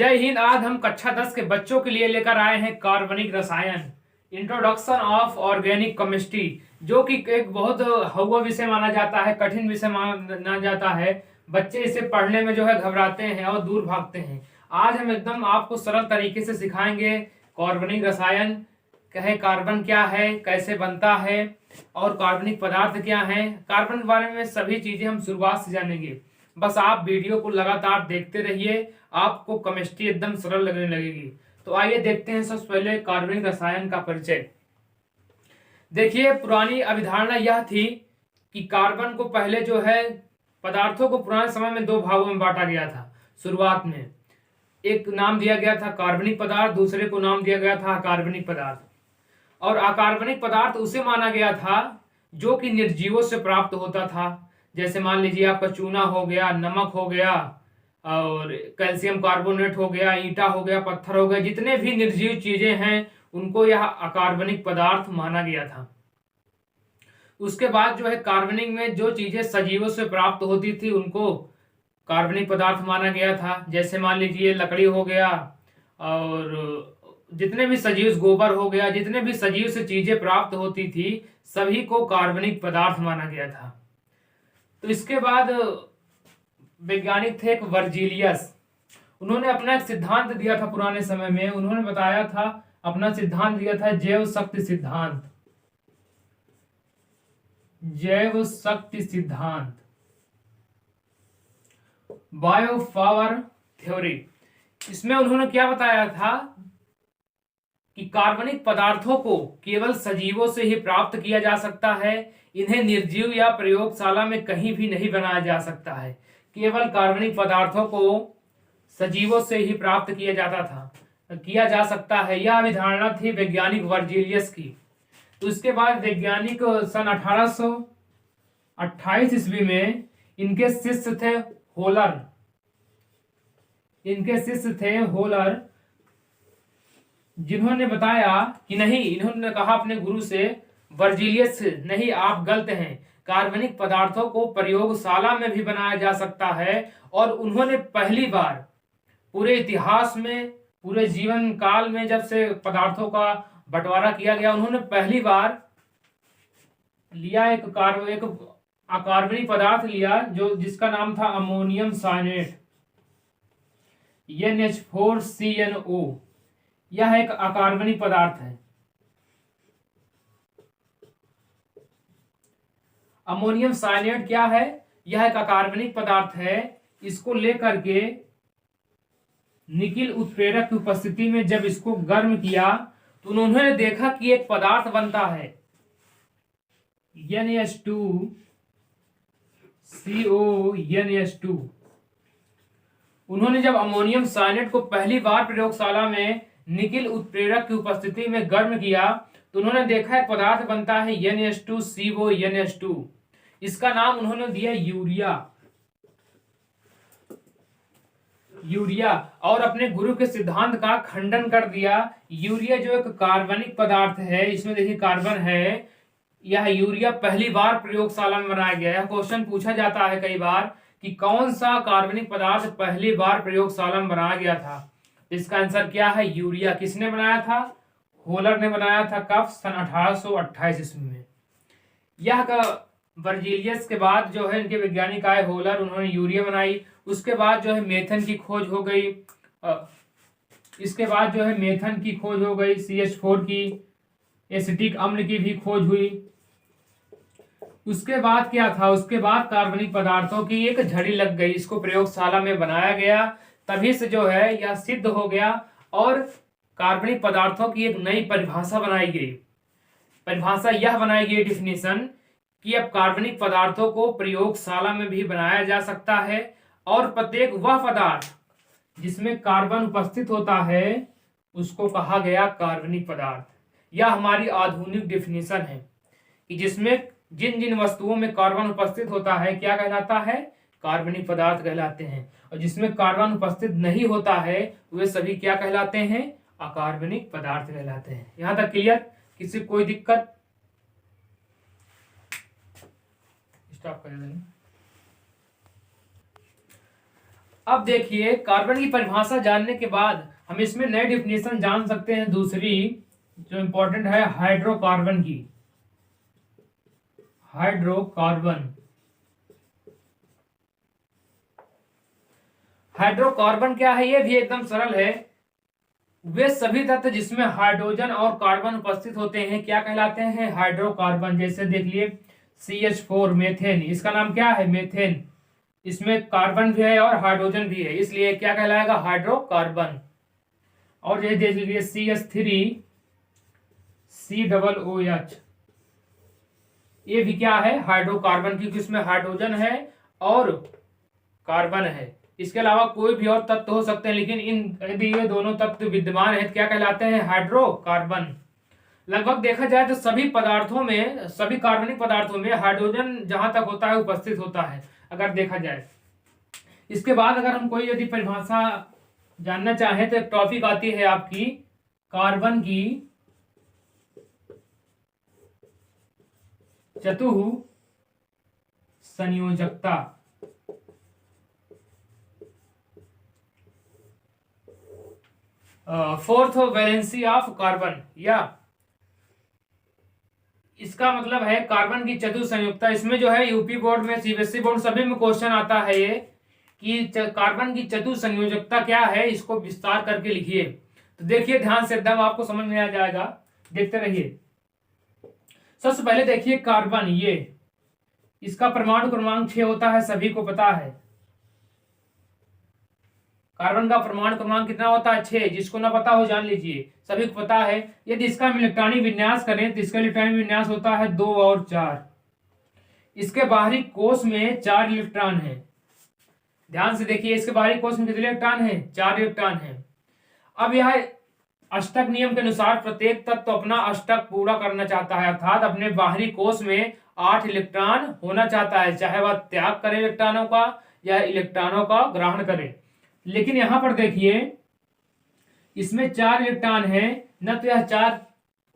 जय हिंद। आज हम कक्षा 10 के बच्चों के लिए लेकर आए हैं कार्बनिक रसायन, इंट्रोडक्शन ऑफ ऑर्गेनिक केमिस्ट्री, जो कि एक बहुत हौवा विषय माना जाता है, कठिन विषय माना जाता है। बच्चे इसे पढ़ने में जो है घबराते हैं और दूर भागते हैं। आज हम एकदम आपको सरल तरीके से सिखाएंगे कार्बनिक रसायन कहे, कार्बन क्या है, कैसे बनता है और कार्बनिक पदार्थ क्या है। कार्बन के बारे में सभी चीजें हम शुरुआत से जानेंगे। बस आप वीडियो को लगातार देखते रहिए, आपको केमिस्ट्री एकदम सरल लगने लगेगी। तो आइए देखते हैं सबसे पहले कार्बनिक रसायन का परिचय। देखिए, पुरानी अवधारणा यह थी कि कार्बन को पहले जो है पदार्थों को पुराने समय में दो भागों में बांटा गया था। शुरुआत में एक नाम दिया गया था कार्बनिक पदार्थ, दूसरे को नाम दिया गया था अकार्बनिक पदार्थ। और अकार्बनिक पदार्थ उसे माना गया था जो कि निर्जीवों से प्राप्त होता था। जैसे मान लीजिए आपका चूना हो गया, नमक हो गया, और कैल्शियम कार्बोनेट हो गया, ईंटा हो गया, पत्थर हो गया, जितने भी निर्जीव चीजें हैं उनको यह अकार्बनिक पदार्थ माना गया था। उसके बाद जो है कार्बनिक में जो चीजें सजीवों से प्राप्त होती थी उनको कार्बनिक पदार्थ माना गया था। जैसे मान लीजिए लकड़ी हो गया, और जितने भी सजीव, गोबर हो गया, जितने भी सजीव से चीजें प्राप्त होती थी सभी को कार्बनिक पदार्थ माना गया था। तो इसके बाद वैज्ञानिक थे एक वर्जीलियस। उन्होंने अपना एक सिद्धांत दिया था पुराने समय में। उन्होंने बताया था, अपना सिद्धांत दिया था जैव शक्ति सिद्धांत। जैव शक्ति सिद्धांत, बायो पावर थ्योरी। इसमें उन्होंने क्या बताया था कि कार्बनिक पदार्थों को केवल सजीवों से ही प्राप्त किया जा सकता है। इन्हें निर्जीव या प्रयोगशाला में कहीं भी नहीं बनाया जा सकता है। केवल कार्बनिक पदार्थों को सजीवों से ही प्राप्त किया जा सकता है। यह अवधारणा थी वैज्ञानिक वर्जीलियस की। तो इसके बाद वैज्ञानिक सन 1828 ईस्वी में इनके शिष्य थे होलर। जिन्होंने बताया कि नहीं, इन्होंने कहा अपने गुरु से, वर्जीलियस नहीं, आप गलत हैं। कार्बनिक पदार्थों को प्रयोगशाला में भी बनाया जा सकता है। और उन्होंने पहली बार पूरे इतिहास में, पूरे जीवन काल में जब से पदार्थों का बंटवारा किया गया, उन्होंने पहली बार लिया एक अकार्बनिक पदार्थ लिया जो जिसका नाम था अमोनियम साइनेट, NH4CnO। यह एक अकार्बनिक पदार्थ है। अमोनियम साइनेट क्या है? यह एक अकार्बनिक पदार्थ है। इसको लेकर के निकिल उत्प्रेरक की उपस्थिति में जब इसको गर्म किया तो उन्होंने देखा कि एक पदार्थ बनता है NH2CO। उन्होंने जब अमोनियम साइनेट को पहली बार प्रयोगशाला में निकिल उत्प्रेरक की उपस्थिति में गर्म किया तो उन्होंने देखा एक पदार्थ बनता है NH2CO। इसका नाम उन्होंने दिया यूरिया। और अपने गुरु के सिद्धांत का खंडन कर दिया। यूरिया जो एक कार्बनिक पदार्थ है, इसमें देखिए कार्बन है, यह यूरिया पहली बार प्रयोगशाला में बनाया गया। यह क्वेश्चन पूछा जाता है कई बार कि कौन सा कार्बनिक पदार्थ पहली बार प्रयोगशाला में बनाया गया था। इसका आंसर क्या है? यूरिया। किसने बनाया था? होलर ने बनाया था। कब? सन 1828 ईस्वी में। यह वर्जीलियस के बाद जो है इनके वैज्ञानिक आए होलर, उन्होंने यूरिया बनाई। उसके बाद जो है मेथन की खोज हो गई। इसके बाद जो है मेथन की खोज हो गई, CH4 की, एसिटिक अम्ल की भी खोज हुई। उसके बाद क्या था? उसके बाद कार्बनिक पदार्थों की एक झड़ी लग गई। इसको प्रयोगशाला में बनाया गया, तभी से जो है यह सिद्ध हो गया और कार्बनिक पदार्थों की एक नई परिभाषा बनाई गई। परिभाषा यह बनाई गई, डिफिनीशन, कि अब कार्बनिक पदार्थों को प्रयोगशाला में भी बनाया जा सकता है और प्रत्येक वह पदार्थ जिसमें कार्बन उपस्थित होता है उसको कहा गया कार्बनिक पदार्थ। यह हमारी आधुनिक डिफिनीशन है कि जिसमें जिन जिन वस्तुओं में कार्बन उपस्थित होता है क्या कहलाता है? कार्बनिक पदार्थ कहलाते हैं। और जिसमें कार्बन उपस्थित नहीं होता है वे सभी क्या कहलाते हैं? अकार्बनिक पदार्थ कहलाते हैं। यहां तक क्लियर? किसी कोई दिक्कत? स्टॉप कर देंगे। अब देखिए कार्बन की परिभाषा जानने के बाद हम इसमें नई डिफिनेशन जान सकते हैं दूसरी जो इंपॉर्टेंट है हाइड्रोकार्बन की। हाइड्रोकार्बन, हाइड्रोकार्बन क्या है? ये भी एकदम सरल है। वे सभी तत्व जिसमें हाइड्रोजन और कार्बन उपस्थित होते हैं क्या कहलाते हैं? हाइड्रोकार्बन। जैसे देख लिए CH4 मीथेन, इसका नाम क्या है? मीथेन। इसमें कार्बन भी है और हाइड्रोजन भी है, इसलिए क्या कहलाएगा? हाइड्रोकार्बन। और ये देख लीजिए CH3 COOH, ये भी क्या है? हाइड्रोकार्बन, क्योंकि इसमें हाइड्रोजन है और कार्बन है। इसके अलावा कोई भी और तत्व हो सकते हैं, लेकिन यदि ये दोनों तत्व विद्यमान है क्या कहलाते हैं? हाइड्रोकार्बन। लगभग देखा जाए तो सभी पदार्थों में, सभी कार्बनिक पदार्थों में हाइड्रोजन जहां तक होता है उपस्थित होता है, अगर देखा जाए। इसके बाद अगर हम कोई यदि परिभाषा जानना चाहें तो एक टॉपिक आती है आपकी कार्बन की चतुः संयोजकता। फोर्थ वैलेंसी ऑफ कार्बन, या इसका मतलब है कार्बन की चतुः संयुक्ता। इसमें जो है यूपी बोर्ड में, CBSE बोर्ड सभी में क्वेश्चन आता है ये कि कार्बन की चतुः संयोजकता क्या है, इसको विस्तार करके लिखिए। तो देखिए ध्यान से, एकदम आपको समझ में आ जाएगा, देखते रहिए। सबसे पहले देखिए कार्बन, ये इसका परमाणु क्रमांक 6 होता है, सभी को पता है। कार्बन का परमाणु क्रमांक कितना होता है? 6। जिसको ना पता हो जान लीजिए, सभी को पता है। यदि इसका हम इलेक्ट्रॉनिक विन्यास करें तो इसका इलेक्ट्रॉनिक विन्यास होता है 2 और 4। इसके बाहरी कोष में 4 इलेक्ट्रॉन है। ध्यान से देखिए, इसके बाहरी कोष में कितने इलेक्ट्रॉन है? 4 इलेक्ट्रॉन है। अब यह अष्टक नियम के अनुसार प्रत्येक तत्व अपना अष्टक पूरा करना चाहता है, अर्थात अपने बाहरी कोष में 8 इलेक्ट्रॉन होना चाहता है, चाहे वह त्याग करे इलेक्ट्रॉनों का या इलेक्ट्रॉनों का ग्रहण करे। लेकिन यहां पर देखिए इसमें 4 इलेक्ट्रॉन है, न तो यह 4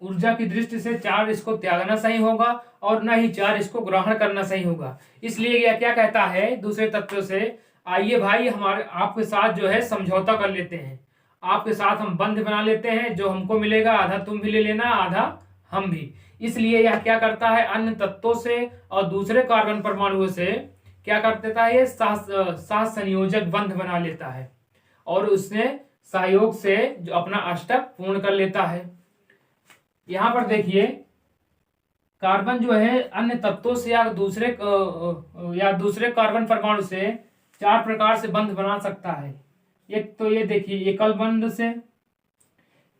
ऊर्जा की दृष्टि से 4 इसको त्यागना सही होगा और न ही 4 इसको ग्रहण करना सही होगा। इसलिए यह क्या कहता है दूसरे तत्व से, आइए भाई हमारे आपके साथ जो है समझौता कर लेते हैं, आपके साथ हम बंध बना लेते हैं, जो हमको मिलेगा आधा तुम भी ले लेना, आधा हम भी। इसलिए यह क्या करता है, अन्य तत्वों से और दूसरे कार्बन परमाणुओं से क्या कर देता है, ये सह संयोजक बंध बना लेता है और उसने सहयोग से जो अपना अष्टक पूर्ण कर लेता है। यहां पर देखिए कार्बन जो है अन्य तत्वों से या दूसरे कार्बन परमाणु से 4 प्रकार से बंध बना सकता है। एक तो ये देखिए एकल बंध से,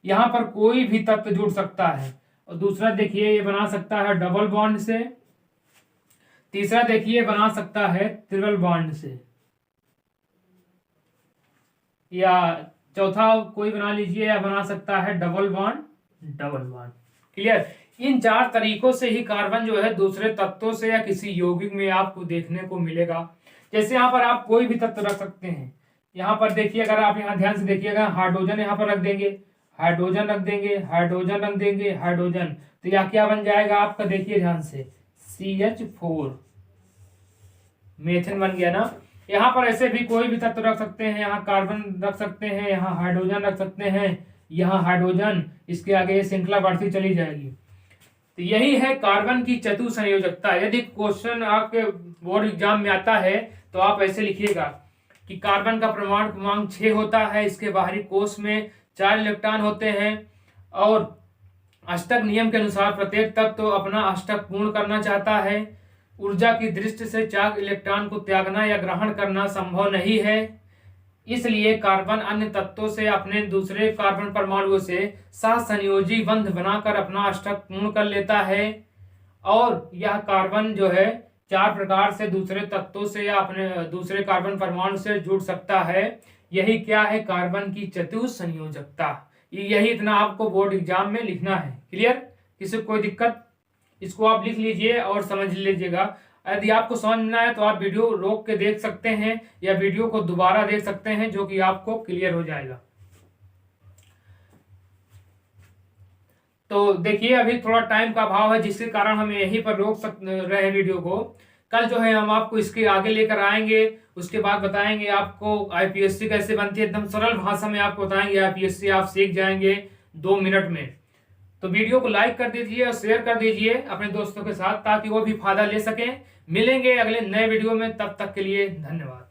यहां पर कोई भी तत्व जुड़ सकता है। और दूसरा देखिए ये बना सकता है डबल बॉन्ड से। तीसरा देखिए बना सकता है ट्रिपल बॉन्ड से, या चौथा कोई बना लीजिए, या बना सकता है double bond double bond. Clear? इन 4 तरीकों से ही कार्बन जो है दूसरे तत्वों से या किसी यौगिक में आपको देखने को मिलेगा। जैसे यहाँ पर आप कोई भी तत्व रख सकते हैं। यहाँ पर देखिए, अगर आप यहाँ ध्यान से देखिएगा, हाइड्रोजन यहाँ पर रख देंगे, हाइड्रोजन रख देंगे, हाइड्रोजन रख देंगे, हाइड्रोजन, तो यह क्या बन जाएगा आपका? देखिए ध्यान से, CH4 मीथेन बन गया ना। यहाँ पर ऐसे भी कोई भी तत्व रख सकते हैं, यहाँ कार्बन रख सकते हैं, यहाँ हाइड्रोजन रख सकते हैं, यहाँ हाइड्रोजन, इसके आगे ये श्रृंखला बढ़ती चली जाएगी। तो यही है कार्बन की चतुः संयोजकता। यदि क्वेश्चन आपके बोर्ड एग्जाम में आता है तो आप ऐसे लिखिएगा कि कार्बन का परमाणु क्रमांक 6 होता है, इसके बाहरी कोष में 4 इलेक्ट्रॉन होते हैं और अष्टक नियम के अनुसार प्रत्येक तत्व तो अपना अष्टक पूर्ण करना चाहता है। ऊर्जा की दृष्टि से 4 इलेक्ट्रॉन को त्यागना या ग्रहण करना संभव नहीं है, इसलिए कार्बन अन्य तत्वों से अपने दूसरे कार्बन परमाणुओं से सहसंयोजी बंध बनाकर अपना अष्टक पूर्ण कर लेता है। और यह कार्बन जो है 4 प्रकार से दूसरे तत्वों से या अपने दूसरे कार्बन परमाणु से जुड़ सकता है। यही क्या है? कार्बन की चतुः संयोजकता। यही इतना आपको बोर्ड एग्जाम में लिखना है। क्लियर? किसी को कोई दिक्कत? इसको आप लिख लीजिए और समझ लीजिएगा। यदि आपको समझ में आए तो आप वीडियो रोक के देख सकते हैं या वीडियो को दोबारा देख सकते हैं, जो कि आपको क्लियर हो जाएगा। तो देखिए अभी थोड़ा टाइम का अभाव है, जिसके कारण हम यहीं पर रोक रहे हैं वीडियो को। कल जो है हम आपको इसके आगे लेकर आएंगे। उसके बाद बताएंगे आपको आईपीएससी कैसे बनती है, एकदम सरल भाषा में आपको बताएंगे। आईपीएससी आप सीख जाएंगे 2 मिनट में। तो वीडियो को लाइक कर दीजिए और शेयर कर दीजिए अपने दोस्तों के साथ, ताकि वो भी फायदा ले सकें। मिलेंगे अगले नए वीडियो में, तब तक के लिए धन्यवाद।